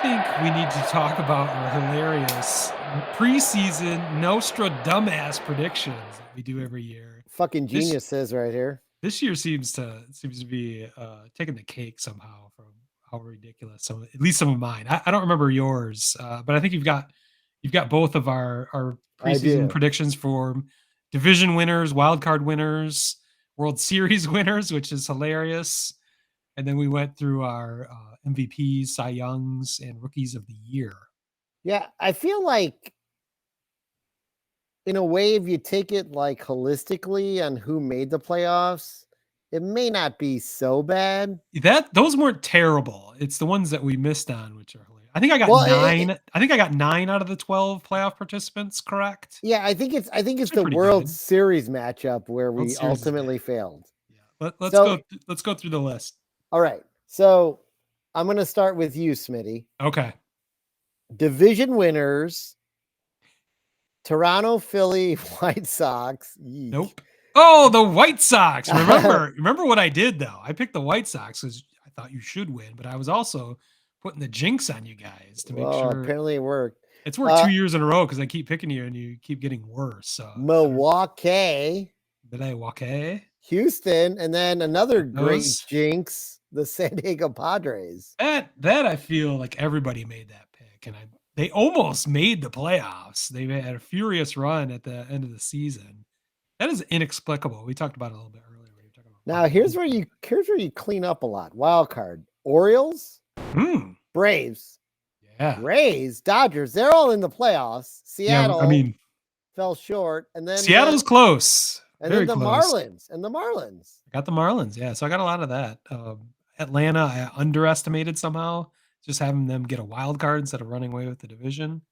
think we need to talk about our hilarious preseason NostraDumbass predictions that we do every year. Fucking This geniuses right here. this year seems to be taking the cake somehow from how ridiculous some, at least some of mine. I don't remember yours, but I think you've got both of our I preseason do. predictions for division winners, wild card winners, World Series winners, which is hilarious. And then we went through our MVPs, Cy Youngs, and Rookies of the Year. Yeah, I feel like in a way, if you take it like holistically on who made the playoffs, it may not be so bad. Those weren't terrible. It's the ones that we missed on, which are hilarious. I think I got Well, nine. I think I got 9 out of the 12 playoff participants correct. yeah, I think it's Which are the pretty World good. Series matchup where World we Series is bad. ultimately failed. Yeah, let's So, go. Let's go through the list. all right. So I'm going to start with you, Smitty. Okay. Division winners: Toronto, Philly, White Sox. Yeek. Nope. Oh, the White Sox. Remember what I did though? I picked the White Sox because I thought you should win, but I was also putting the jinx on you guys to make Well, sure. apparently it worked. It's worked 2 years in a row because I keep picking you and you keep getting worse. So Milwaukee, did I walk? Hey, Houston, and then another great those jinx, the San Diego Padres. that I feel like everybody made that pick, and they almost made the playoffs. They had a furious run at the end of the season. That is inexplicable. We talked about it a little bit earlier. When you were talking about Now here's where you clean up a lot. Wild card: Orioles, Braves, yeah, Rays, Dodgers. They're all in the playoffs. Seattle, yeah. I mean, fell short, and then Seattle's close. and Very then the close. Marlins. I got the Marlins. Yeah, so I got a lot of that. Atlanta, I underestimated somehow, just having them get a wild card instead of running away with the division.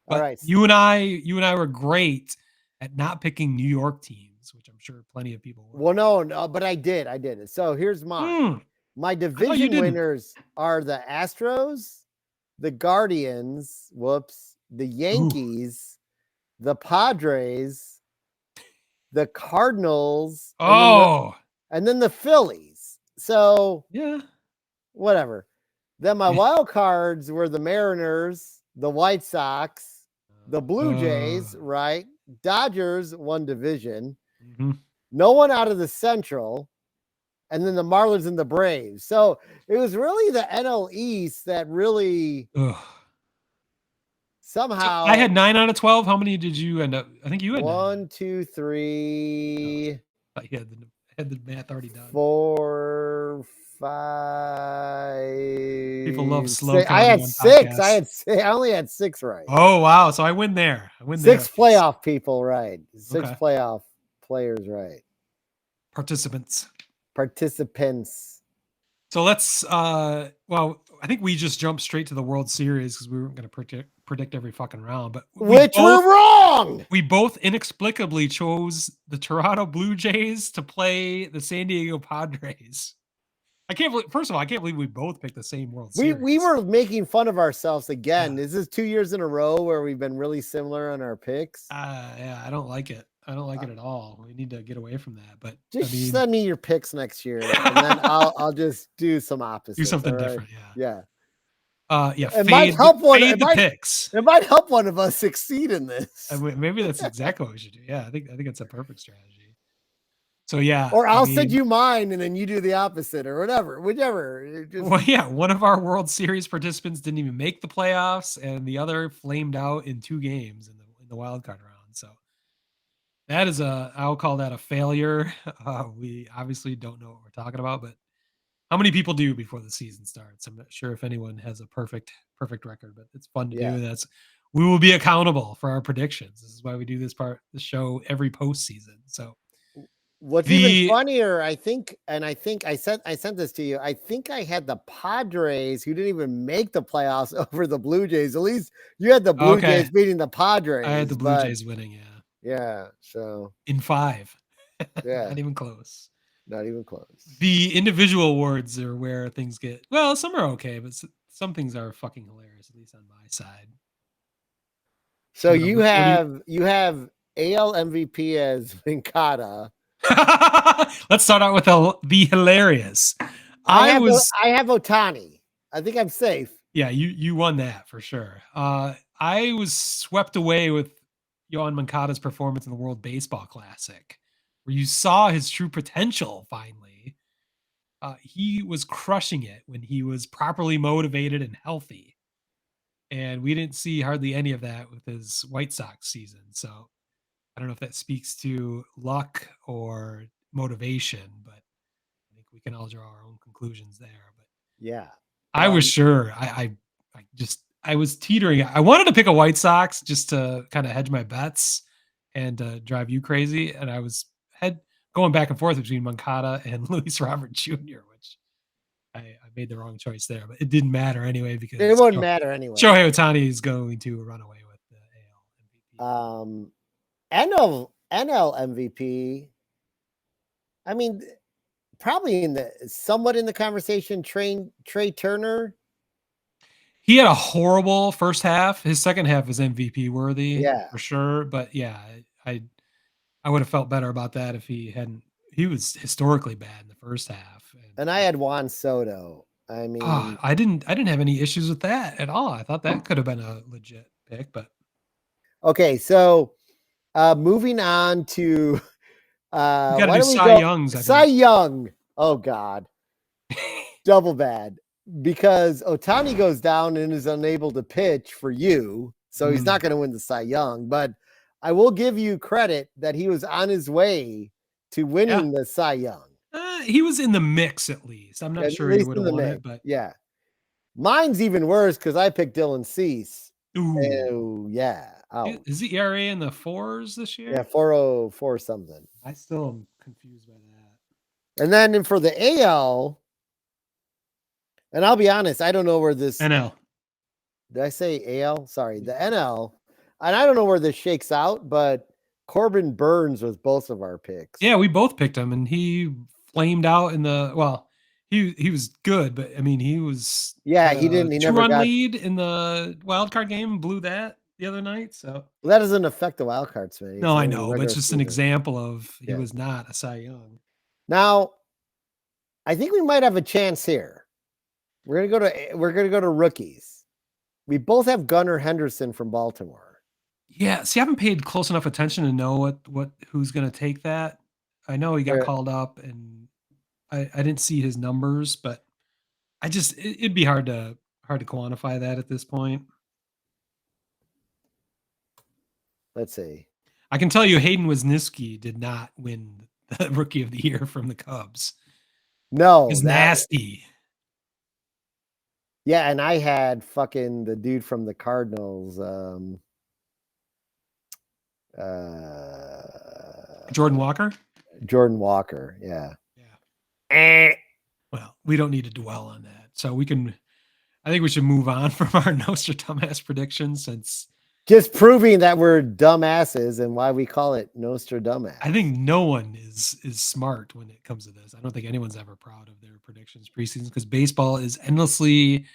All But right. you and I were great at not picking New York teams, which I'm sure plenty of people were. Well, no, but I did it. So here's mine. My division winners are the Astros, the Guardians, the Yankees, the Padres, the Cardinals, and then the Phillies. So yeah, whatever. Then my wild cards were the Mariners, the White Sox, the Blue Jays, right? Dodgers won division. Mm-hmm. No one out of the Central. And then the Marlins and the Braves. So it was really the NL East that really somehow. So I had 9 out of 12. How many did you end up? I think you had 1, 2, 3. I had the math already done. 4, 5. People love slow. I had 6. I only had 6 right. Oh wow! So I win there. 6 playoff people right. 6 playoff players right. Participants. So let's well, I think we just jumped straight to the World Series because we weren't going to predict every fucking round, but we're wrong. We both inexplicably chose the Toronto Blue Jays to play the San Diego Padres. I can't believe, first of all, I can't believe we both picked the same World Series. We were making fun of ourselves again. Yeah. Is this 2 years in a row where we've been really similar on our picks? Yeah, I don't like it. I don't like it at all. We need to get away from that. But just send me your picks next year, and then I'll just do some opposite. Do something different. Yeah. Yeah. It might help one. Picks. It might help one of us succeed in this. Maybe that's exactly what we should do. Yeah, I think it's a perfect strategy. So yeah. Or I'll send you mine, and then you do the opposite, or whatever, whichever. Well, yeah. One of our World Series participants didn't even make the playoffs, and the other flamed out in 2 games in the wild card round. So. That is I'll call that a failure. We obviously don't know what we're talking about, but how many people do before the season starts? I'm not sure if anyone has a perfect record, but it's fun to do. We will be accountable for our predictions. This is why we do the show every postseason. So what's even funnier, I think I sent this to you. I think I had the Padres, who didn't even make the playoffs, over the Blue Jays. At least you had the Blue Jays beating the Padres. I had the Blue Jays winning, yeah. Yeah, so in 5. Yeah. Not even close. The individual awards are where things get, well, some are okay, but some things are fucking hilarious, at least on my side. So you have AL MVP as Moncada. Let's start out with the hilarious. I have Ohtani. I think I'm safe. Yeah, you won that for sure. I was swept away with Yoan Moncada's performance in the World Baseball Classic, where you saw his true potential finally. He was crushing it when he was properly motivated and healthy. And we didn't see hardly any of that with his White Sox season. So I don't know if that speaks to luck or motivation, but I think we can all draw our own conclusions there. But Yeah. I was sure. I was teetering. I wanted to pick a White Sox just to kind of hedge my bets and drive you crazy. And I was going back and forth between Moncada and Luis Robert Jr., which I made the wrong choice there, but it didn't matter anyway It because wouldn't matter anyway. Shohei Ohtani is going to run away with the AL MVP. NL MVP. I mean, probably somewhat in the conversation. Trey Turner. He had a horrible first half. His second half was MVP worthy, Yeah, for sure. But yeah, I would have felt better about that if he hadn't. He was historically bad in the first half. And I had Juan Soto. I mean, I didn't have any issues with that at all. I thought that could have been a legit pick, but okay. So moving on to we got to why do don't we Cy go Youngs. Cy Young? Oh God, double bad because Ohtani goes down and is unable to pitch for you, so he's not going to win the Cy Young. But I will give you credit that he was on his way to winning the Cy Young. He was in the mix at least. I'm not sure he would have won it, but yeah. Mine's even worse because I picked Dylan Cease. ooh, Oh yeah. Ouch. is the ERA in the 4s this year? Yeah, 404 something. I still am confused by that. And then for the AL, and I'll be honest, I don't know where this NL. Did I say AL? Sorry, the NL. And I don't know where this shakes out, but Corbin Burns was both of our picks. Yeah, we both picked him, and he flamed out in the he was good, but I mean he was he didn't. He never 2-run got lead in the wild card game, blew that the other night. So that doesn't affect the wild card space. no, I know, but it's just an example of he was not a Cy Young. Now, I think we might have a chance here. We're gonna go to rookies. We both have Gunnar Henderson from Baltimore. Yeah, see, I haven't paid close enough attention to know who's going to take that. I know he got called up, and I didn't see his numbers, but it'd be hard to quantify that at this point. Let's see. I can tell you, Hayden Wesniewski did not win the Rookie of the Year from the Cubs. No, it's nasty. Yeah, and I had fucking the dude from the Cardinals. Jordan Walker. Jordan Walker. Yeah. Yeah. Well, we don't need to dwell on that. So we can. I think we should move on from our NostraDumbass predictions, since just proving that we're dumbasses and why we call it NostraDumbass. I think no one is smart when it comes to this. I don't think anyone's ever proud of their predictions preseason, because baseball is endlessly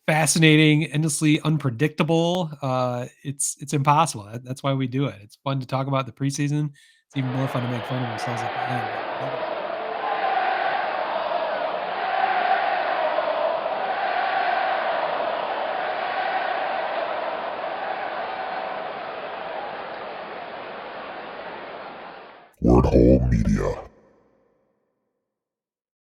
fascinating, endlessly unpredictable. It's impossible. That's why we do it. It's fun to talk about the preseason. It's even more fun to make fun of ourselves at the end. Word Hole Media.